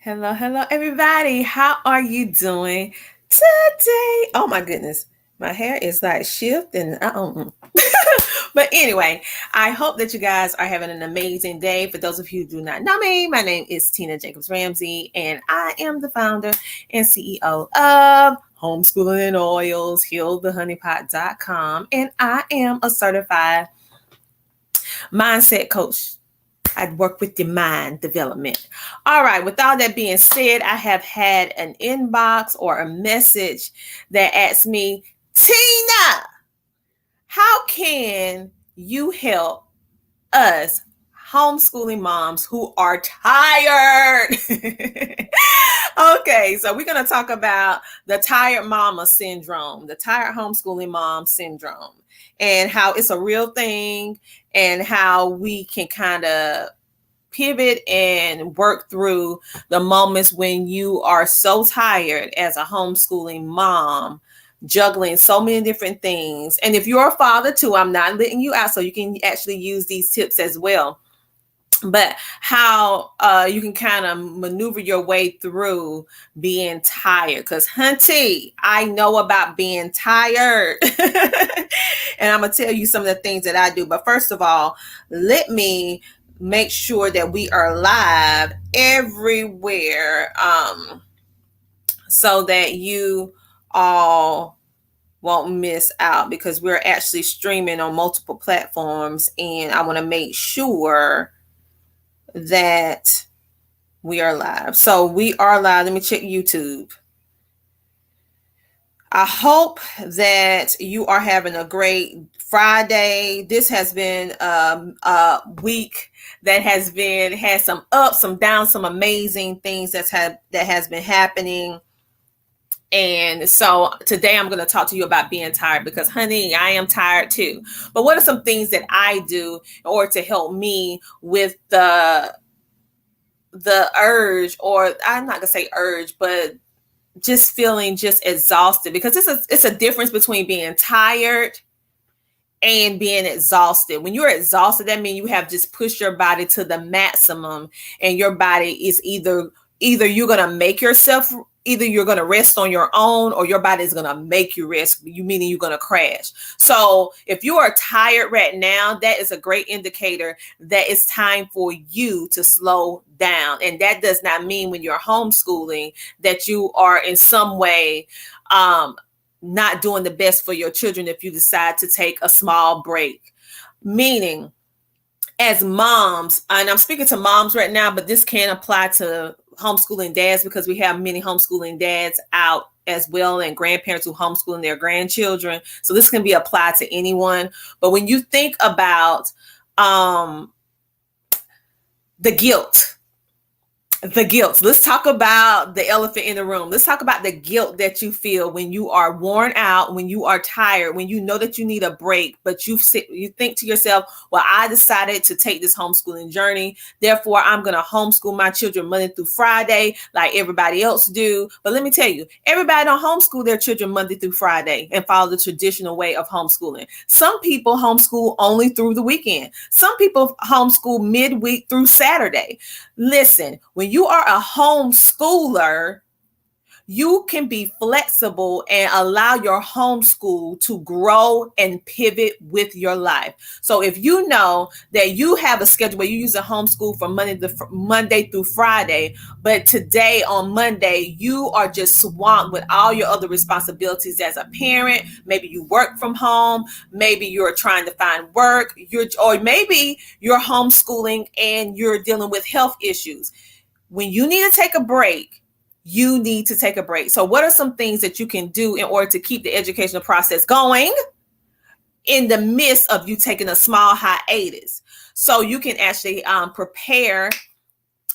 Hello, hello, everybody. How are you doing today? Oh my goodness, my hair is like shifting. But anyway, I hope that you guys are having an amazing day. For those of you who do not know me, my name is Tina Jacobs Ramsey, and I am the founder and CEO of Homeschooling and Oils, HealTheHoneyPot.com, and I am a certified mindset coach. I work with your mind development. All right, with all that being said, I have had an inbox or a message that asks me, Tina, how can you help us homeschooling moms who are tired? Okay, so we're going to talk about the tired mama syndrome, the tired homeschooling mom syndrome, and how it's a real thing and how we can kind of pivot and work through the moments when you are so tired as a homeschooling mom, juggling so many different things. And if you're a father too, I'm not letting you out, so you can actually use these tips as well. But how you can kind of maneuver your way through being tired. Because, hunty, I know about being tired. And I'm going to tell you some of the things that I do. But first of all, let me make sure that we are live everywhere, so that you all won't miss out, because we're actually streaming on multiple platforms, and I want to make sure that we are live. So we are live. Let me check YouTube. I hope that you are having a great Friday. This has been a week that had some ups, some downs, some amazing things that has been happening. And so today I'm going to talk to you about being tired, because honey, I am tired too. But what are some things that I do in order to help me with the urge, or I'm not going to say urge, but just feeling just exhausted? Because it's a difference between being tired and being exhausted. When you're exhausted, that means you have just pushed your body to the maximum, and your body is either you're going to make yourself, either you're going to rest on your own, or your body is going to make you rest, you meaning you're going to crash. So if you are tired right now, that is a great indicator that it's time for you to slow down. And that does not mean when you're homeschooling that you are in some way not doing the best for your children if you decide to take a small break. Meaning, as moms, and I'm speaking to moms right now, but this can apply to homeschooling dads, because we have many homeschooling dads out as well, and grandparents who homeschooling their grandchildren. So this can be applied to anyone. But when you think about the guilt, let's talk about the elephant in the room. Let's talk about the guilt that you feel when you are worn out, when you are tired, when you know that you need a break, but you think to yourself, well, I decided to take this homeschooling journey, therefore I'm going to homeschool my children Monday through Friday like everybody else do. But let me tell you, everybody don't homeschool their children Monday through Friday and follow the traditional way of homeschooling. Some people homeschool only through the weekend. Some people homeschool midweek through Saturday. Listen, when you are a homeschooler, you can be flexible and allow your homeschool to grow and pivot with your life. So if you know that you have a schedule where you use a homeschool from Monday through Friday, but today on Monday, you are just swamped with all your other responsibilities as a parent. Maybe you work from home. Maybe you're trying to find work. Or maybe you're homeschooling and you're dealing with health issues. When you need to take a break, you need to take a break. So what are some things that you can do in order to keep the educational process going in the midst of you taking a small hiatus? So you can actually prepare.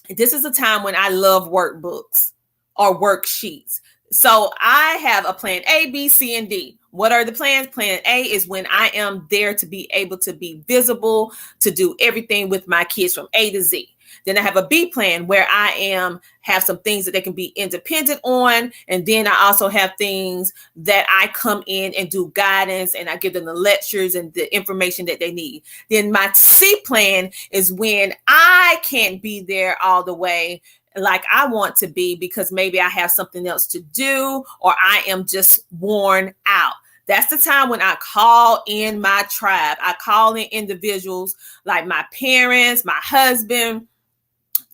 This is a time when I love workbooks or worksheets. So I have a plan A, B, C, and D. What are the plans? Plan A is when I am there to be able to be visible, to do everything with my kids from A to Z. Then I have a B plan where I have some things that they can be independent on. And then I also have things that I come in and do guidance, and I give them the lectures and the information that they need. Then my C plan is when I can't be there all the way, like I want to be because maybe I have something else to do or I am just worn out. That's the time when I call in my tribe. I call in individuals like my parents, my husband,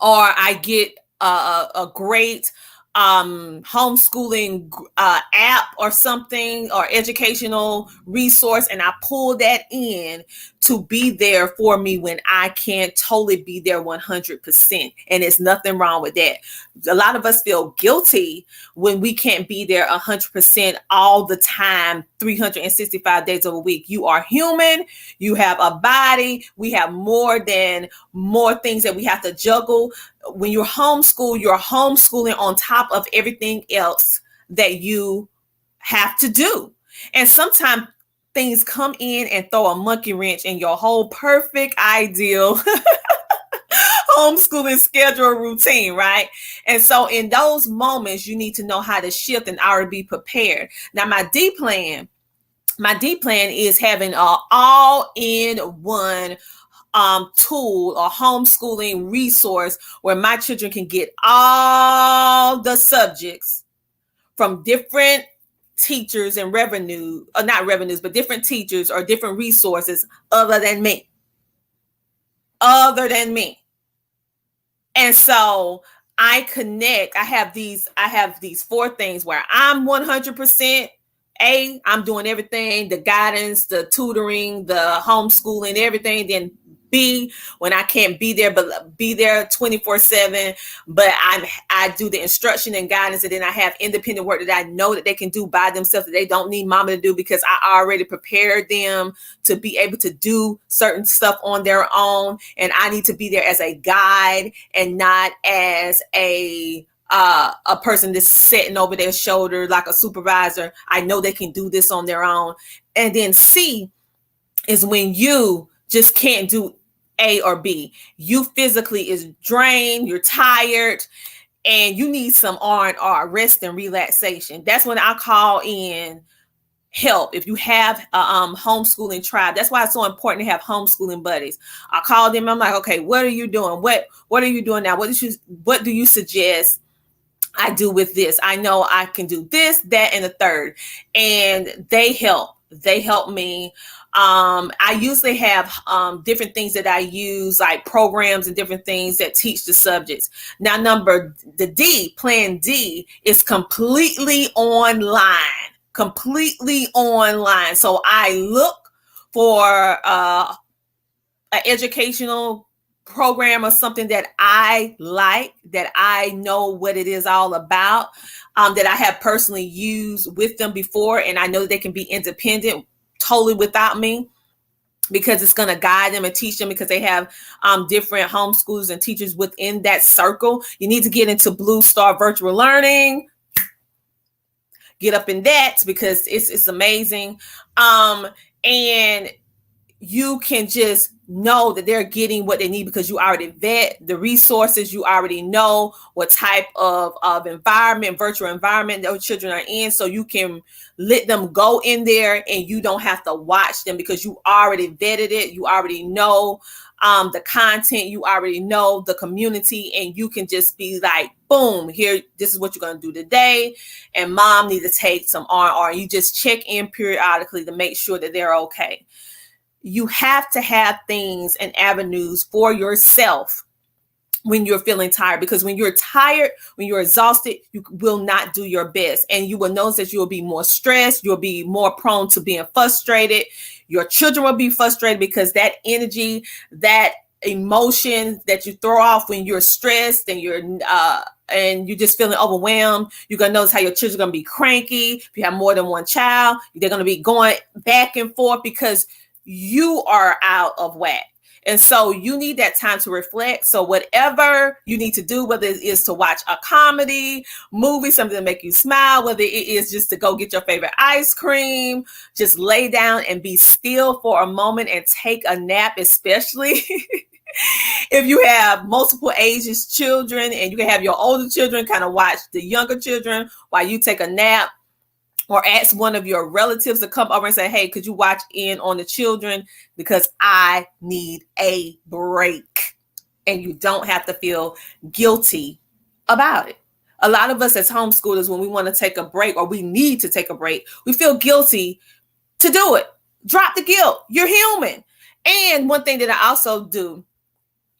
or I get a great homeschooling app or something, or educational resource, and I pull that in to be there for me when I can't totally be there 100%. And there's nothing wrong with that. A lot of us feel guilty when we can't be there 100% all the time, 365 days of a week. You are human. You have a body. We have more things that we have to juggle. When you're homeschooling on top of everything else that you have to do. And sometimes things come in and throw a monkey wrench in your whole perfect, ideal homeschooling schedule routine, right? And so in those moments, you need to know how to shift and already be prepared. Now, my D plan is having an all-in-one tool or homeschooling resource where my children can get all the subjects from different teachers and different teachers or different resources other than me. And so I have these 4 things where I'm 100%. I'm doing everything, the guidance, the tutoring, the homeschooling, everything. Then B, when I can't be there, but be there 24/7, but I do the instruction and guidance, and then I have independent work that I know that they can do by themselves, that they don't need mama to do, because I already prepared them to be able to do certain stuff on their own, and I need to be there as a guide and not as a person that's sitting over their shoulder like a supervisor. I know they can do this on their own. And then C is when you just can't do A or B. You physically is drained, you're tired, and you need some R&R, rest and relaxation. That's when I call in help. If you have a homeschooling tribe, that's why it's so important to have homeschooling buddies. I call them. I'm like, okay, what are you doing? What are you doing now? What do you suggest I do with this? I know I can do this, that, and the third. And they help me. I usually have different things that I use, like programs and different things that teach the subjects. Now, plan D is completely online. So I look for an educational program or something that I like, that I know what it is all about, that I have personally used with them before, and I know that they can be independent totally without me, because it's going to guide them and teach them, because they have different homeschoolers and teachers within that circle. You need to get into Blue Star Virtual Learning. Get up in that, because it's amazing. And you can just know that they're getting what they need, because you already vet the resources. You already know what type of virtual environment those children are in. So you can let them go in there and you don't have to watch them, because you already vetted it. You already know the content. You already know the community, and you can just be like, boom, here, this is what you're going to do today. And mom needs to take some R&R. You just check in periodically to make sure that they're okay. You have to have things and avenues for yourself when you're feeling tired, because when you're tired, when you're exhausted, you will not do your best, and you will notice that you will be more stressed. You'll be more prone to being frustrated. Your children will be frustrated, because that energy, that emotion that you throw off when you're stressed and you're just feeling overwhelmed, you're going to notice how your children are going to be cranky. If you have more than one child, they're going to be going back and forth because you are out of whack. And so you need that time to reflect. So whatever you need to do, whether it is to watch a comedy, movie, something to make you smile, whether it is just to go get your favorite ice cream, just lay down and be still for a moment and take a nap, especially if you have multiple ages children, and you can have your older children kind of watch the younger children while you take a nap. Or ask one of your relatives to come over and say, hey, could you watch in on the children, because I need a break. And you don't have to feel guilty about it. A lot of us as homeschoolers, when we want to take a break or we need to take a break, we feel guilty to do it. Drop the guilt. You're human. And one thing that I also do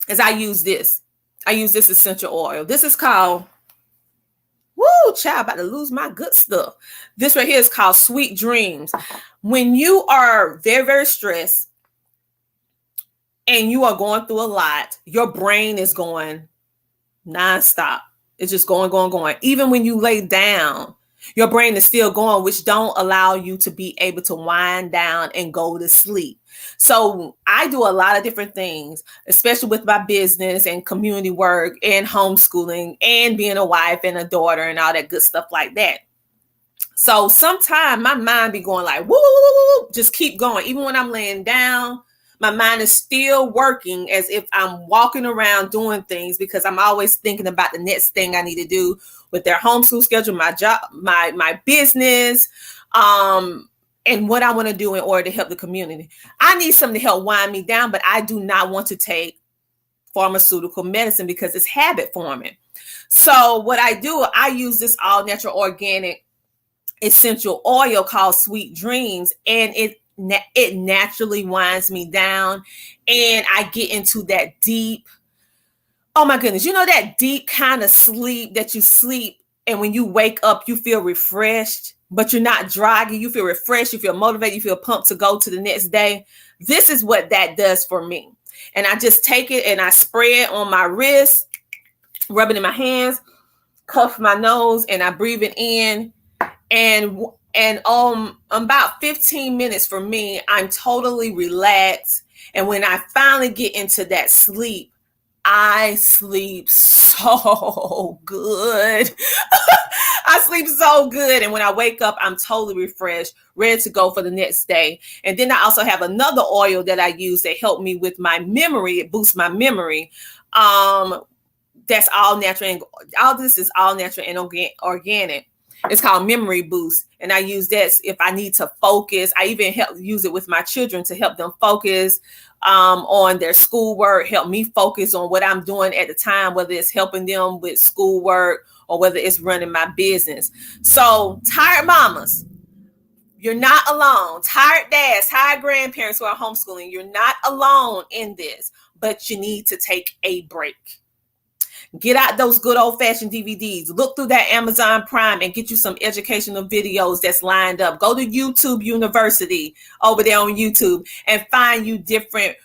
is I use this. I use this essential oil. This is called, woo, child, about to lose my good stuff. This right here is called Sweet Dreams. When you are very, very stressed and you are going through a lot, your brain is going nonstop. It's just going, going, going. Even when you lay down, your brain is still going, which don't allow you to be able to wind down and go to sleep. So I do a lot of different things, especially with my business and community work and homeschooling and being a wife and a daughter and all that good stuff like that. So sometimes my mind be going like, woo, woo, woo, just keep going. Even when I'm laying down, my mind is still working as if I'm walking around doing things, because I'm always thinking about the next thing I need to do with their homeschool schedule, my job, my business, and what I want to do in order to help the community. I need something to help wind me down, but I do not want to take pharmaceutical medicine because it's habit forming. So what I do, I use this all natural organic essential oil called Sweet Dreams, and it naturally winds me down, and I get into that deep, oh my goodness, you know, that deep kind of sleep that you sleep, and when you wake up, you feel refreshed, but you're not draggy. You feel refreshed, you feel motivated, you feel pumped to go to the next day. This is what that does for me. And I just take it and I spray it on my wrist, rub it in my hands, cuff my nose, and I breathe it in. And about 15 minutes for me, I'm totally relaxed. And when I finally get into that sleep, I sleep so good. I sleep so good. And when I wake up, I'm totally refreshed, ready to go for the next day. And then I also have another oil that I use that help me with my memory. It boosts my memory. That's all natural. And all this is all natural and organic. It's called Memory Boost. And I use that if I need to focus. I even use it with my children to help them focus on their schoolwork, help me focus on what I'm doing at the time, whether it's helping them with schoolwork or whether it's running my business. So tired mamas, you're not alone. Tired dads, tired grandparents who are homeschooling, you're not alone in this, but you need to take a break. Get out those good old-fashioned DVDs. Look through that Amazon Prime and get you some educational videos that's lined up. Go to YouTube University over there on YouTube and find you different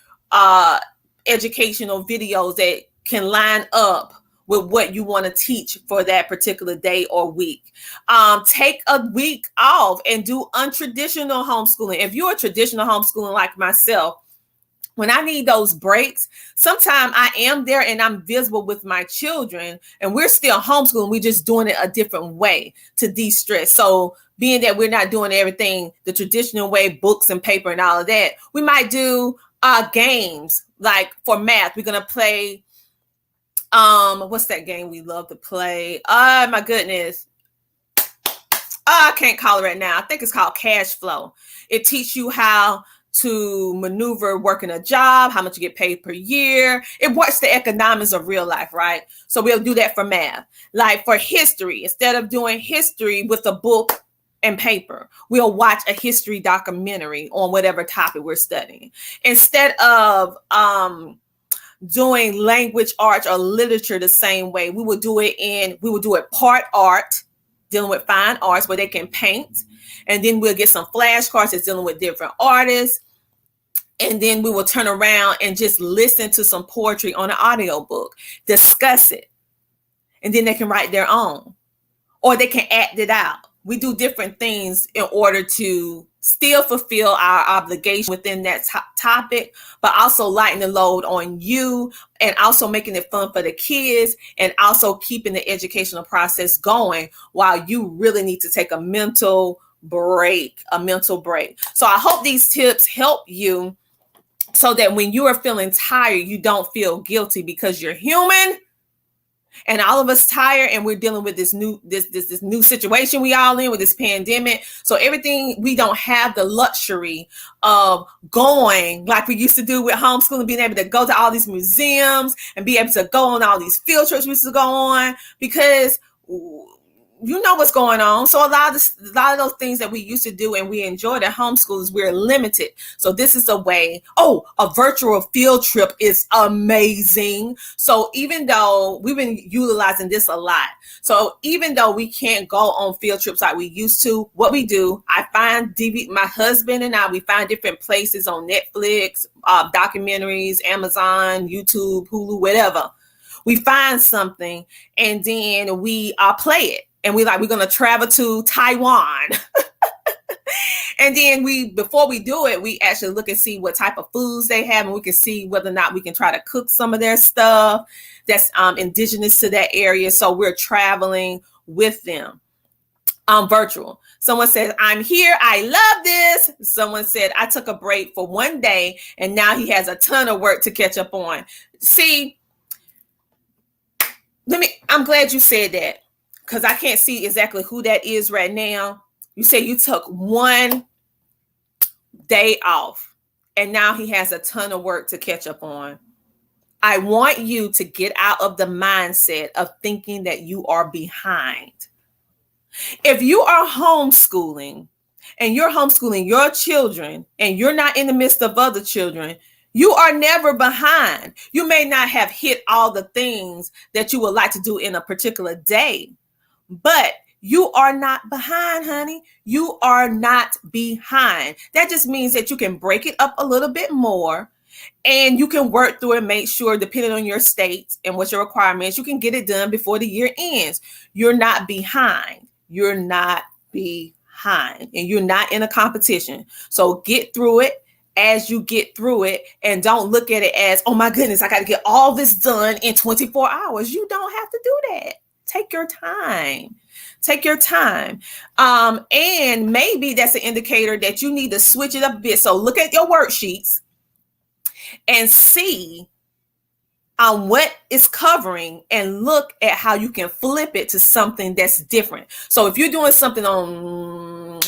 educational videos that can line up with what you want to teach for that particular day or week. Take a week off and do untraditional homeschooling. If you're a traditional homeschooling like myself, when I need those breaks, sometimes I am there and I'm visible with my children and we're still homeschooling. We're just doing it a different way to de-stress. So being that we're not doing everything the traditional way, books and paper and all of that, we might do games. Like for math, we're going to play, what's that game we love to play? Oh my goodness. I can't call it right now. I think it's called Cash Flow. It teaches you how to maneuver working a job, how much you get paid per year. It works the economics of real life, right? So we'll do that for math. Like for history, instead of doing history with a book and paper, we'll watch a history documentary on whatever topic we're studying. Instead of doing language arts or literature the same way, we will do it part art, dealing with fine arts where they can paint. And then we'll get some flashcards that's dealing with different artists. And then we will turn around and just listen to some poetry on an audiobook, discuss it. And then they can write their own, or they can act it out. We do different things in order to still fulfill our obligation within that topic, but also lighten the load on you and also making it fun for the kids and also keeping the educational process going while you really need to take a mental break. So I hope these tips help you so that when you are feeling tired, you don't feel guilty, because you're human and all of us tired, and we're dealing with this new situation we all in with this pandemic. So everything, we don't have the luxury of going like we used to do with homeschooling, being able to go to all these museums and be able to go on all these field trips we used to go on, because you know what's going on. So a lot of those things that we used to do and we enjoyed at homeschoolers, we're limited. So this is a way. Oh, a virtual field trip is amazing. So even though we've been utilizing this a lot, so even though we can't go on field trips like we used to, what we do, I find my husband and I, we find different places on Netflix, documentaries, Amazon, YouTube, Hulu, whatever. We find something and then we play it. And we're going to travel to Taiwan. And then before we do it, we actually look and see what type of foods they have, and we can see whether or not we can try to cook some of their stuff that's indigenous to that area. So we're traveling with them. Virtual. Someone says, I'm here. I love this. Someone said, I took a break for one day and now he has a ton of work to catch up on. See, I'm glad you said that, because I can't see exactly who that is right now. You say you took one day off and now he has a ton of work to catch up on. I want you to get out of the mindset of thinking that you are behind. If you are homeschooling and you're homeschooling your children and you're not in the midst of other children, you are never behind. You may not have hit all the things that you would like to do in a particular day, but you are not behind, honey. You are not behind. That just means that you can break it up a little bit more and you can work through it, make sure, depending on your state and what your requirements, you can get it done before the year ends. You're not behind. You're not behind, and you're not in a competition. So get through it as you get through it, and don't look at it as, oh my goodness, I got to get all this done in 24 hours. You don't have to do that. Take your time. Take your time. And maybe that's an indicator that you need to switch it up a bit. So look at your worksheets and see what it's covering, and look at how you can flip it to something that's different. So if you're doing something on,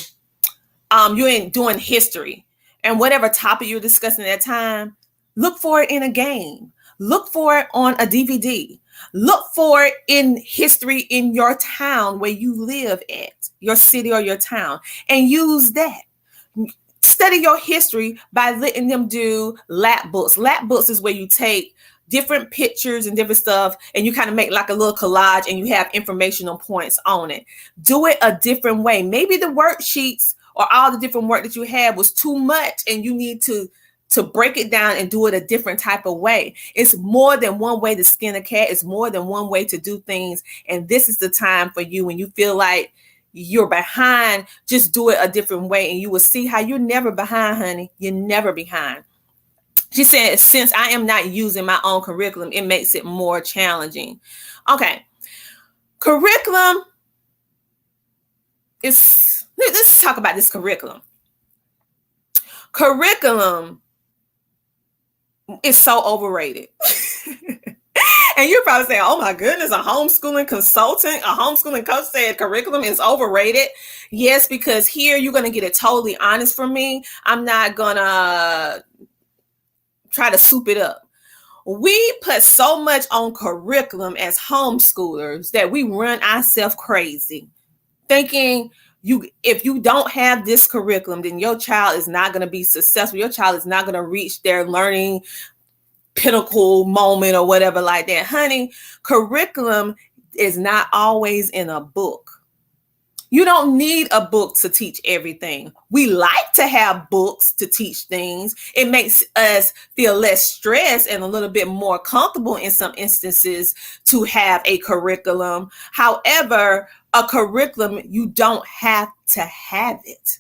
you're doing history, and whatever topic you're discussing at that time, look for it in a game. Look for it on a DVD. Look for it in history in your town where you live at, your city or your town, and use that. Study your history by letting them do lap books. Lap books is where you take different pictures and different stuff, and you kind of make like a little collage, and you have informational points on it. Do it a different way. Maybe the worksheets or all the different work that you had was too much, and you need to break it down and do it a different type of way. It's more than one way to skin a cat. It's more than one way to do things. And this is the time for you, when you feel like you're behind, just do it a different way, and you will see how you're never behind, honey. You're never behind. She said, since I am not using my own curriculum, it makes it more challenging. Okay. Curriculum is, let's talk about this curriculum. Curriculum is so overrated. And you're probably saying, oh my goodness, a homeschooling consultant, a homeschooling coach said curriculum is overrated. Yes, because here you're going to get it totally honest from me. I'm not going to try to soup it up. We put so much on curriculum as homeschoolers that we run ourselves crazy, thinking if you don't have this curriculum, then your child is not going to be successful. Your child is not going to reach their learning pinnacle moment or whatever like that. Honey, curriculum is not always in a book. You don't need a book to teach everything. We like to have books to teach things. It makes us feel less stressed and a little bit more comfortable in some instances to have a curriculum. However, a curriculum, you don't have to have it.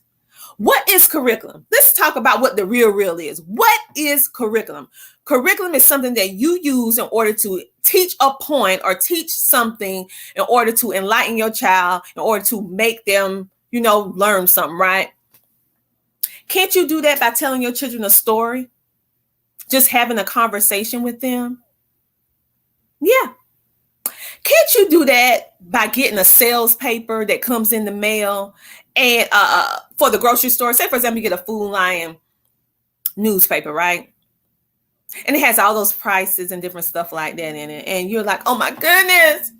What is curriculum? Let's talk about what the real is. What is curriculum? Curriculum is something that you use in order to teach a point or teach something in order to enlighten your child, in order to make them, learn something, right? Can't you do that by telling your children a story? Just having a conversation with them? Yeah. Can't you do that by getting a sales paper that comes in the mail and for the grocery store? Say, for example, you get a Food Lion newspaper, right? And it has all those prices and different stuff like that in it. And you're like, oh my goodness,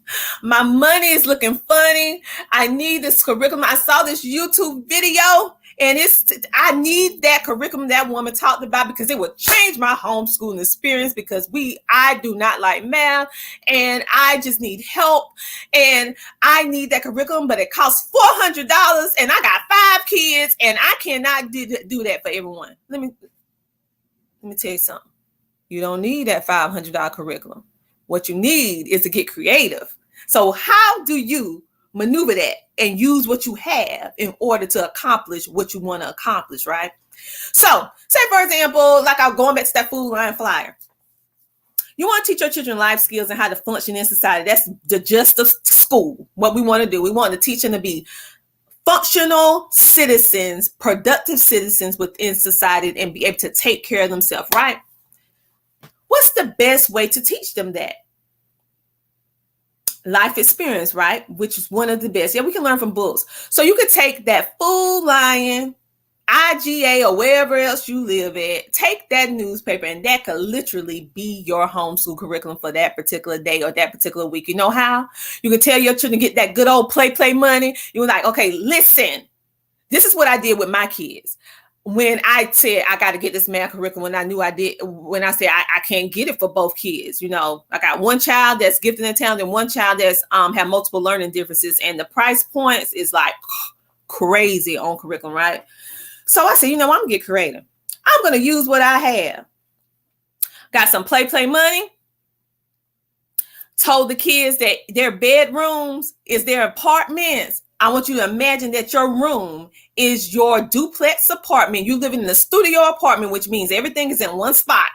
my money is looking funny. I need this curriculum. I saw this YouTube video and I need that curriculum that woman talked about because it would change my homeschooling experience because I do not like math and I just need help and I need that curriculum, but it costs $400 and I got 5 kids and I cannot do that for everyone. Let me tell you something. You don't need that $500 curriculum. What you need is to get creative. So how do you maneuver that and use what you have in order to accomplish what you want to accomplish, right? So say, for example, like I'm going back to that Food Lion flyer. You want to teach your children life skills and how to function in society. That's the gist of school. What we want to do. We want to teach them to be functional citizens, productive citizens within society and be able to take care of themselves, right? What's the best way to teach them that? Life experience, right? Which is one of the best. Yeah, we can learn from books. So you could take that Food Lion, IGA, or wherever else you live at, take that newspaper, and that could literally be your homeschool curriculum for that particular day or that particular week. You know how? You can tell your children to get that good old play money. You're like, okay, listen, this is what I did with my kids. When I said I got to get this math curriculum, when I said I can't get it for both kids, I got one child that's gifted and talented and one child that's have multiple learning differences, and the price points is like crazy on curriculum, right? So I said, I'm gonna get creative. I'm gonna use what I have. Got some play money. Told the kids that their bedrooms is their apartments. I want you to imagine that your room is your duplex apartment. You live in a studio apartment, which means everything is in one spot.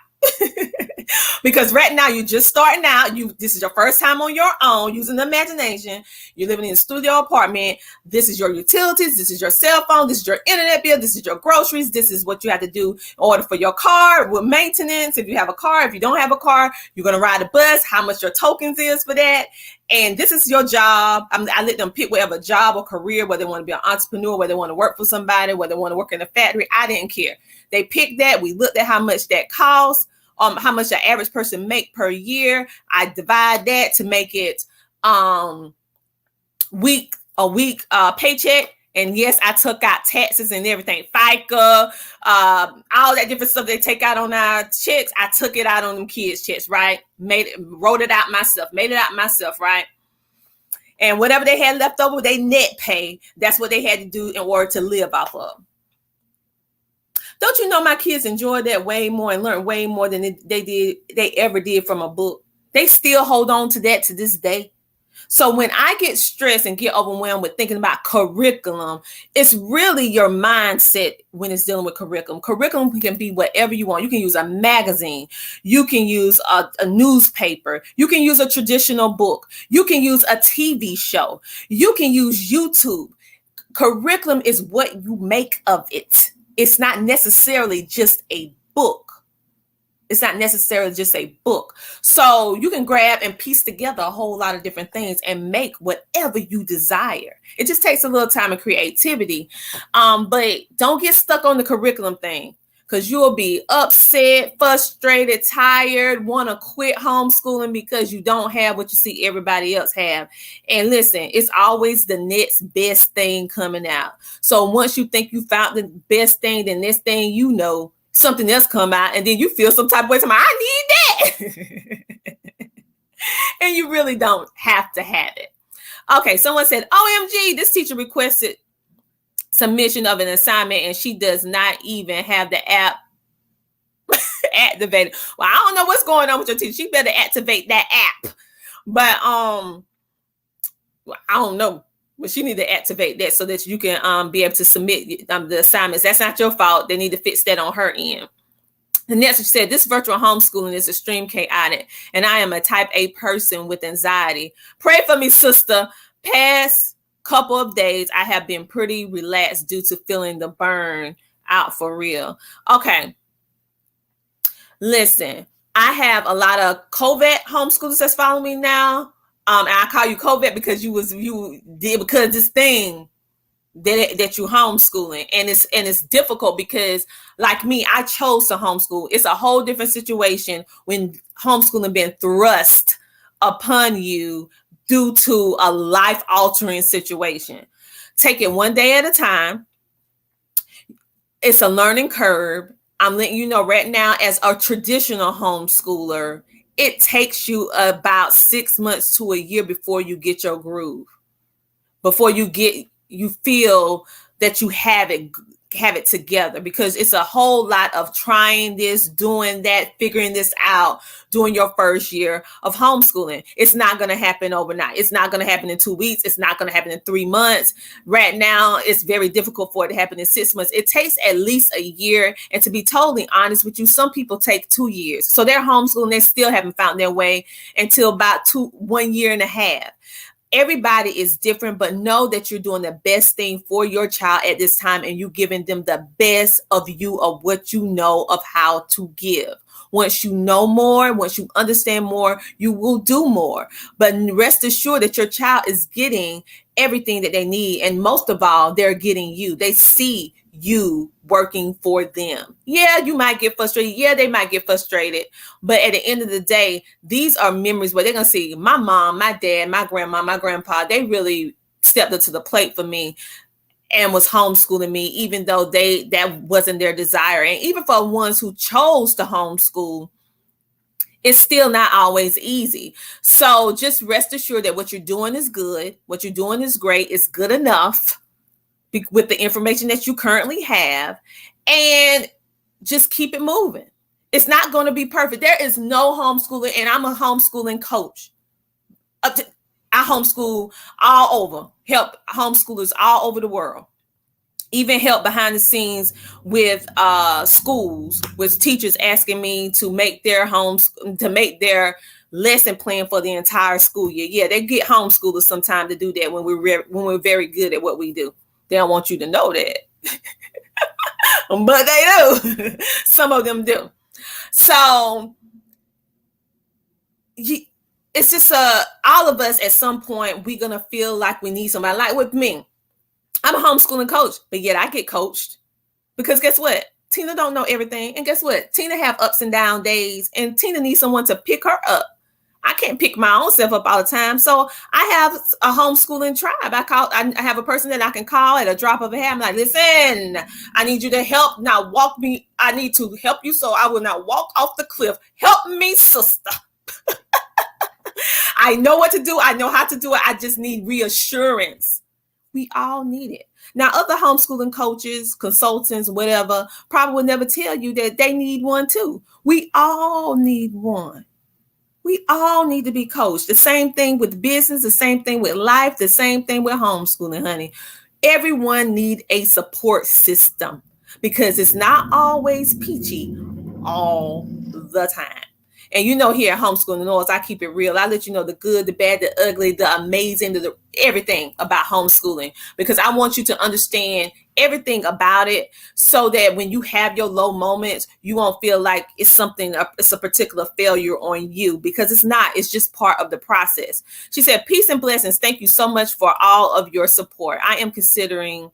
Because right now you're just starting out. This is your first time on your own using the imagination. You're living in a studio apartment. This is your utilities. This is your cell phone. This is your internet bill. This is your groceries. This is what you have to do in order for your car with maintenance. If you have a car, if you don't have a car, you're going to ride a bus, how much your tokens is for that. And this is your job. I let them pick whatever job or career, whether they want to be an entrepreneur, whether they want to work for somebody, whether they want to work in a factory. I didn't care. They picked that. We looked at how much that costs, how much the average person make per year. I divide that to make it a week paycheck. And yes, I took out taxes and everything, FICA, all that different stuff they take out on our checks. I took it out on them kids' checks, right? Wrote it out myself, right? And whatever they had left over, they net pay. That's what they had to do in order to live off of. Don't you know my kids enjoy that way more and learn way more than they ever did from a book? They still hold on to that to this day. So when I get stressed and get overwhelmed with thinking about curriculum, it's really your mindset when it's dealing with curriculum. Curriculum can be whatever you want. You can use a magazine. You can use a newspaper. You can use a traditional book. You can use a TV show. You can use YouTube. Curriculum is what you make of it. It's not necessarily just a book. It's not necessarily just a book. So you can grab and piece together a whole lot of different things and make whatever you desire. It just takes a little time and creativity. But don't get stuck on the curriculum thing, because you'll be upset, frustrated, tired, want to quit homeschooling because you don't have what you see everybody else have. And listen, it's always the next best thing coming out. So once you think you found the best thing, the next thing something else come out, and then you feel some type of way. I need that. And you really don't have to have it. Okay, someone said, OMG, this teacher requested submission of an assignment and she does not even have the app activated. Well, I don't know what's going on with your teacher. She better activate that app. But I don't know. But you need to activate that so that you can be able to submit the assignments. That's not your fault. They need to fix that on her end. The next said, this virtual homeschooling is extreme chaotic, and I am a type A person with anxiety. Pray for me, sister. Past couple of days, I have been pretty relaxed due to feeling the burn out for real. Okay. Listen, I have a lot of COVID homeschoolers that's following me now. And I call you co-vet because you did because this thing that you homeschooling, and it's difficult because, like me, I chose to homeschool. It's a whole different situation when homeschooling been thrust upon you due to a life altering situation. Take it one day at a time. It's a learning curve. I'm letting you know right now, as a traditional homeschooler, it takes you about 6 months to a year before you get your groove, before you feel that you have it together, because it's a whole lot of trying this, doing that, figuring this out during your first year of homeschooling. It's not going to happen overnight. It's not going to happen in 2 weeks. It's not going to happen in 3 months. Right now, it's very difficult for it to happen in 6 months. It takes at least a year. And to be totally honest with you, some people take 2 years. So they're homeschooling. They still haven't found their way until about 1 year and a half. Everybody is different, but know that you're doing the best thing for your child at this time, and you giving them the best of you, of what you know of how to give. Once you know more, once you understand more, you will do more. But rest assured that your child is getting everything that they need. And most of all, they're getting you. They see you working for them. Yeah, you might get frustrated. Yeah, they might get frustrated. But at the end of the day, these are memories where they're going to see my mom, my dad, my grandma, my grandpa, they really stepped up to the plate for me and was homeschooling me, even though that wasn't their desire. And even for ones who chose to homeschool, it's still not always easy. So just rest assured that what you're doing is good. What you're doing is great. It's good enough with the information that you currently have, and just keep it moving. It's not going to be perfect. There is no homeschooling, and I'm a homeschooling coach. I homeschool all over, help homeschoolers all over the world. Even help behind the scenes with schools, with teachers asking me to make their lesson plan for the entire school year. Yeah, they get homeschoolers sometimes to do that when we're very good at what we do. They don't want you to know that, but they do. Some of them do. So it's just all of us at some point, we're going to feel like we need somebody. Like with me, I'm a homeschooling coach, but yet I get coached, because guess what? Tina don't know everything. And guess what? Tina have ups and down days, and Tina needs someone to pick her up. I can't pick my own self up all the time. So I have a homeschooling tribe. I have a person that I can call at a drop of a hat. I'm like, listen, I need you to help. Now walk me. I need to help you so I will not walk off the cliff. Help me, sister. I know what to do. I know how to do it. I just need reassurance. We all need it. Now, other homeschooling coaches, consultants, whatever, probably will never tell you that they need one too. We all need one. We all need to be coached. The same thing with business, the same thing with life, the same thing with homeschooling, honey. Everyone needs a support system, because it's not always peachy all the time. And you know, here at Homeschooling Noise, I keep it real. I let you know the good, the bad, the ugly, the amazing, everything about homeschooling, because I want you to understand everything about it, so that when you have your low moments, you won't feel like it's a particular failure on you, because it's not. It's just part of the process. She said, peace and blessings. Thank you so much for all of your support. I am considering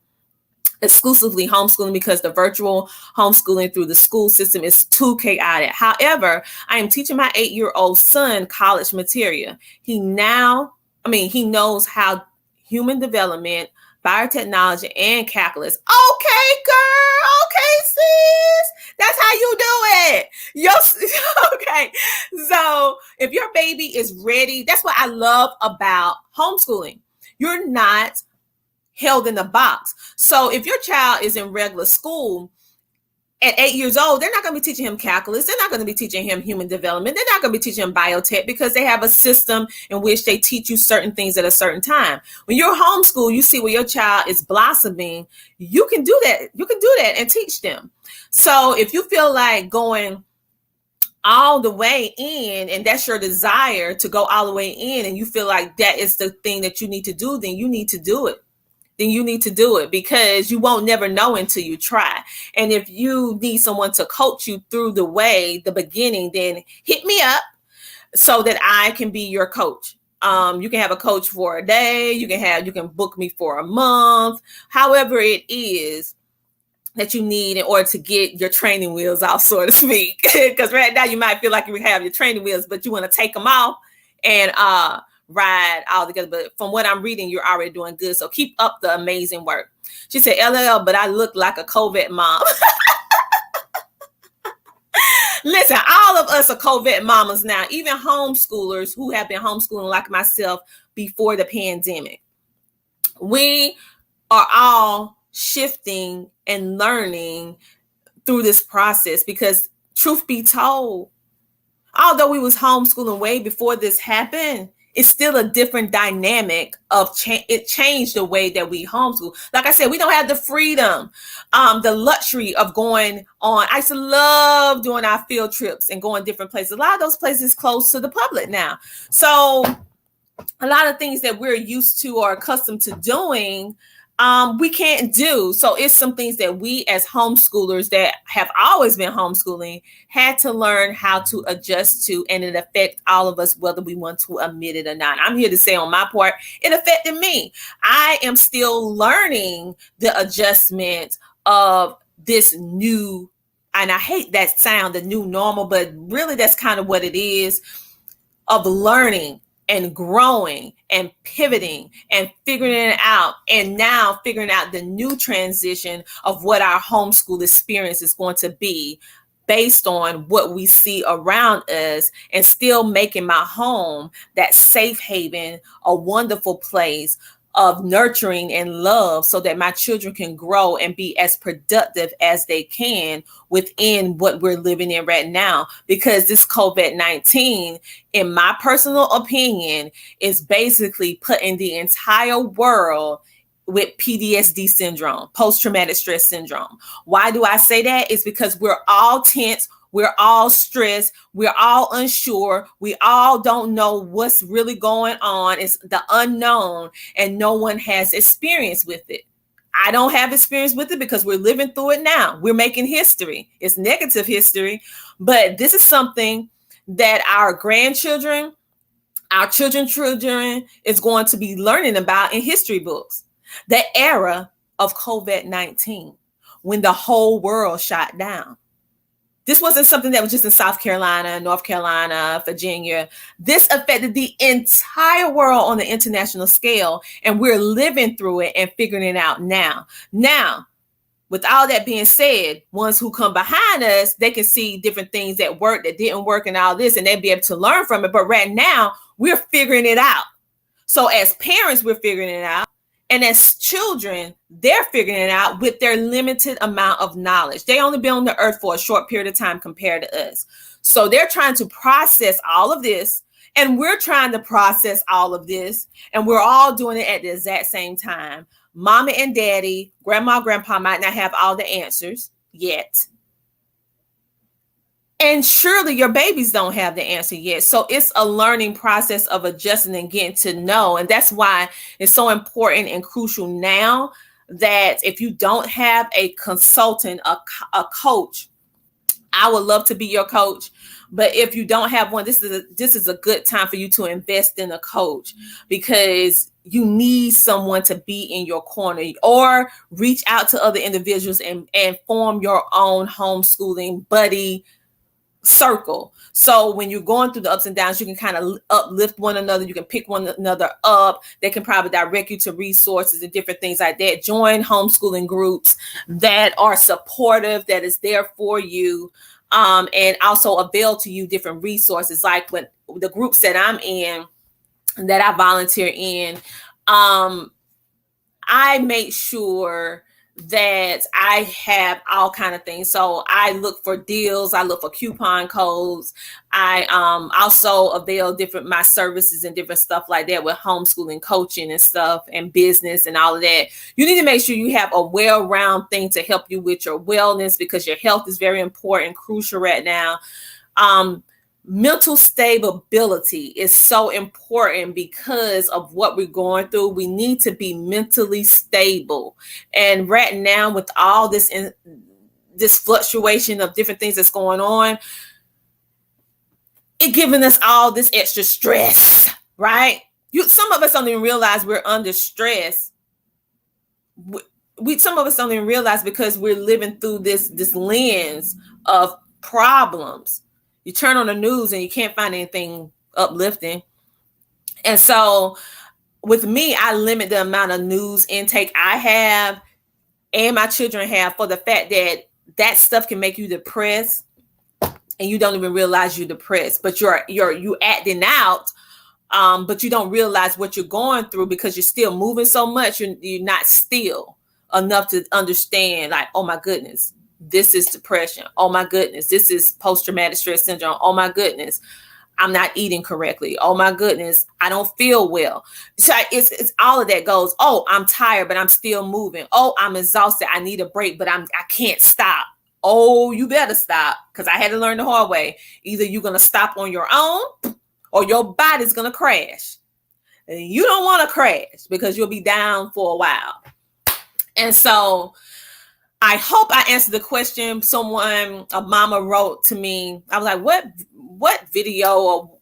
exclusively homeschooling because the virtual homeschooling through the school system is too chaotic. However, I am teaching my 8-year-old son college material. He knows how human development, biotechnology, and calculus. Okay, girl. Okay, sis. That's how you do it. Okay. So if your baby is ready, that's what I love about homeschooling. You're not held in a box. So if your child is in regular school at 8 years old, they're not going to be teaching him calculus. They're not going to be teaching him human development. They're not going to be teaching him biotech, because they have a system in which they teach you certain things at a certain time. When you're homeschool, you see where your child is blossoming. You can do that. You can do that and teach them. So if you feel like going all the way in, and that's your desire to go all the way in, and you feel like that is the thing that you need to do, then you need to do it. Because you won't never know until you try. And if you need someone to coach you through the beginning, then hit me up so that I can be your coach. You can have a coach for a day. You can book me for a month, however it is that you need in order to get your training wheels off, so to speak. Because right now you might feel like you have your training wheels, but you want to take them off and ride all together. But from what I'm reading, you're already doing good. So keep up the amazing work. She said, LL, but I look like a COVID mom. Listen, all of us are COVID mamas now, even homeschoolers who have been homeschooling like myself before the pandemic. We are all shifting and learning through this process because, truth be told, although we was homeschooling way before this happened, it's still a different dynamic of it changed the way that we homeschool. Like I said, we don't have the freedom, the luxury of going on. I used to love doing our field trips and going different places. A lot of those places close to the public now. So a lot of things that we're used to or accustomed to doing, we can't do. So it's some things that we as homeschoolers that have always been homeschooling had to learn how to adjust to, and it affects all of us, whether we want to admit it or not. I'm here to say on my part, it affected me. I am still learning the adjustment of this new, and I hate that sound, the new normal, but really that's kind of what it is, of learning and growing and pivoting and figuring it out, and now figuring out the new transition of what our homeschool experience is going to be based on what we see around us, and still making my home that safe haven, a wonderful place of nurturing and love, so that my children can grow and be as productive as they can within what we're living in right now. Because this COVID-19, in my personal opinion, is basically putting the entire world with PTSD syndrome, post-traumatic stress syndrome. Why do I say that? It's because we're all tense. We're all stressed. We're all unsure. We all don't know what's really going on. It's the unknown, and no one has experience with it. I don't have experience with it because we're living through it now. We're making history. It's negative history, but this is something that our grandchildren, our children is going to be learning about in history books. The era of COVID-19, when the whole world shut down. This wasn't something that was just in South Carolina, North Carolina, Virginia. This affected the entire world on the international scale, and we're living through it and figuring it out now. Now, with all that being said, ones who come behind us, they can see different things that work, that didn't work, and all this, and they'll be able to learn from it. But right now, we're figuring it out. So as parents, we're figuring it out. And as children, they're figuring it out with their limited amount of knowledge. They only been on the earth for a short period of time compared to us. So they're trying to process all of this, and we're trying to process all of this, and we're all doing it at the exact same time. Mama and daddy, grandma, grandpa might not have all the answers yet. And surely your babies don't have the answer yet. So it's a learning process of adjusting and getting to know. And that's why it's so important and crucial now that if you don't have a consultant, a coach, I would love to be your coach. But if you don't have one, this is a good time for you to invest in a coach, because you need someone to be in your corner, or reach out to other individuals and form your own homeschooling buddy circle. So when you're going through the ups and downs, you can kind of uplift one another. You can pick one another up. They can probably direct you to resources and different things like that. Join homeschooling groups that are supportive, that is there for you, and also avail to you different resources. Like when the groups that I'm in, that I volunteer in, I make sure that I have all kind of things. So I look for deals. I look for coupon codes. I also avail my services and different stuff like that with homeschooling coaching and stuff, and business and all of that. You need to make sure you have a well-rounded thing to help you with your wellness, because your health is very important, crucial right now. Mental stability is so important because of what we're going through. We need to be mentally stable. And right now, with all this fluctuation of different things that's going on, it giving us all this extra stress, right? Some of us don't even realize we're under stress. Some of us don't even realize because we're living through this lens of problems. You turn on the news and you can't find anything uplifting. And so with me, I limit the amount of news intake I have and my children have, for the fact that that stuff can make you depressed and you don't even realize you're depressed, but you acting out. But you don't realize what you're going through because you're still moving so much. You're not still enough to understand, like, oh my goodness, this is depression. Oh my goodness, this is post-traumatic stress syndrome. Oh my goodness, I'm not eating correctly. Oh my goodness, I don't feel well. So it's all of that goes, oh, I'm tired, but I'm still moving. Oh, I'm exhausted. I need a break, but I can't stop. Oh, you better stop, because I had to learn the hard way. Either you're going to stop on your own or your body's going to crash. And you don't want to crash because you'll be down for a while. And so I hope I answered the question. A mama wrote to me. I was like, what video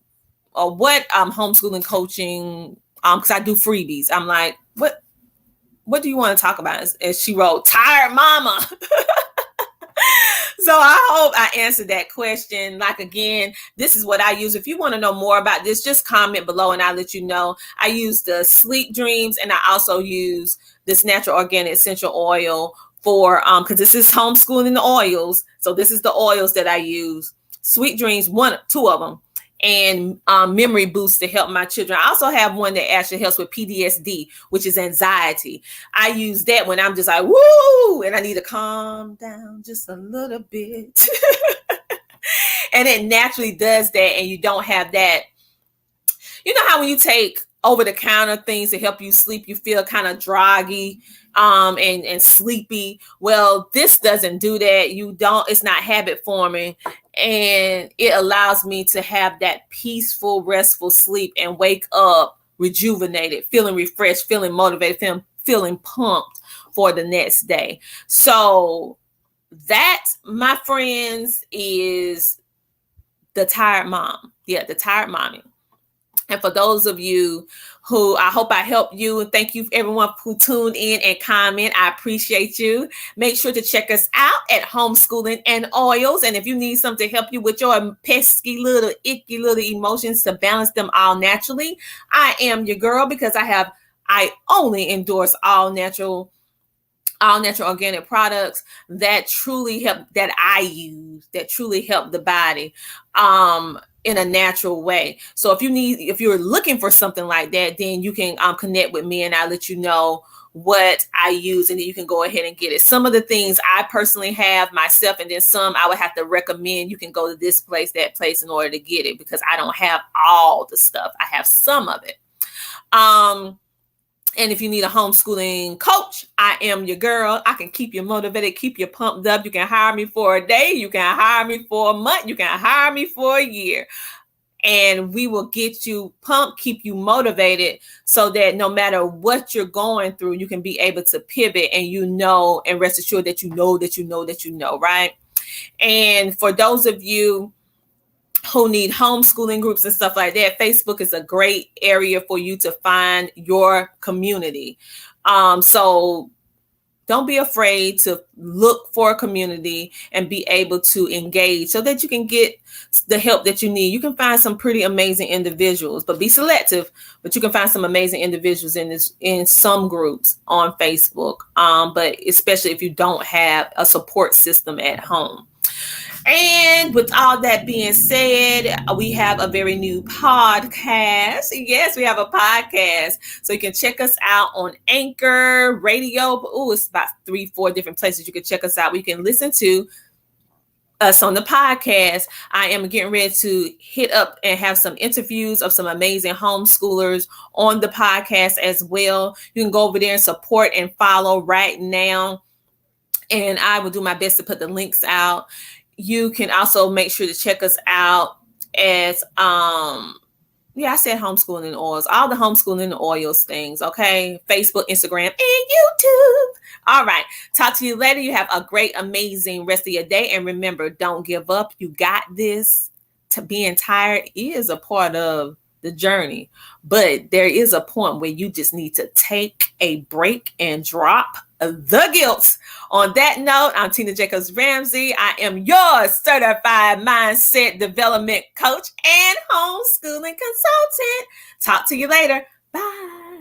or what homeschooling coaching, because I do freebies. I'm like, what do you want to talk about? And she wrote, tired mama. So I hope I answered that question. Like, again, this is what I use. If you want to know more about this, just comment below and I'll let you know. I use the Sleep Dreams, and I also use this natural organic essential oil for, because this is homeschooling the oils. So this is the oils that I use. Sweet Dreams, two of them, and memory boost to help my children. I also have one that actually helps with PTSD, which is anxiety. I use that when I'm just like, woo, and I need to calm down just a little bit. And it naturally does that, and you don't have that. You know how when you take over-the-counter things to help you sleep, you feel kind of groggy and sleepy. Well, this doesn't do that. It's not habit forming, and it allows me to have that peaceful, restful sleep and wake up rejuvenated, feeling refreshed, feeling motivated, feeling pumped for the next day. So that, my friends, is the tired mom. Yeah, the tired mommy. And for those of you who, I hope I helped you, and thank you everyone who tuned in and comment. I appreciate you. Make sure to check us out at Homeschooling and Oils. And if you need something to help you with your pesky little, icky little emotions to balance them all naturally, I am your girl, because I only endorse all natural organic products that truly help, that I use, that truly help the body in a natural way. So if you're looking for something like that, then you can connect with me and I'll let you know what I use, and then you can go ahead and get it. Some of the things I personally have myself, and then some I would have to recommend. You can go to this place, that place in order to get it, because I don't have all the stuff. I have some of it. And if you need a homeschooling coach, I am your girl. I can keep you motivated, keep you pumped up. You can hire me for a day. You can hire me for a month. You can hire me for a year. And we will get you pumped, keep you motivated, so that no matter what you're going through, you can be able to pivot, and and rest assured that you know, right? And for those of you who need homeschooling groups and stuff like that, Facebook is a great area for you to find your community. So don't be afraid to look for a community and be able to engage so that you can get the help that you need. You can find some pretty amazing individuals, but be selective. But you can find some amazing individuals in some groups on Facebook, but especially if you don't have a support system at home. And with all that being said, we have a very new podcast. Yes, we have a podcast. So you can check us out on Anchor, Radio. It's about 3-4 different places you can check us out. We can listen to us on the podcast. I am getting ready to hit up and have some interviews of some amazing homeschoolers on the podcast as well. You can go over there and support and follow right now. And I will do my best to put the links out. You can also make sure to check us out as, I said Homeschooling and Oils, all the Homeschooling and Oils things, okay? Facebook, Instagram, and YouTube. All right. Talk to you later. You have a great, amazing rest of your day. And remember, don't give up. You got this. Being tired is a part of the journey. But there is a point where you just need to take a break and drop the guilt. On that note, I'm Tina Jacobs Ramsey. I am your certified mindset development coach and homeschooling consultant. Talk to you later. Bye.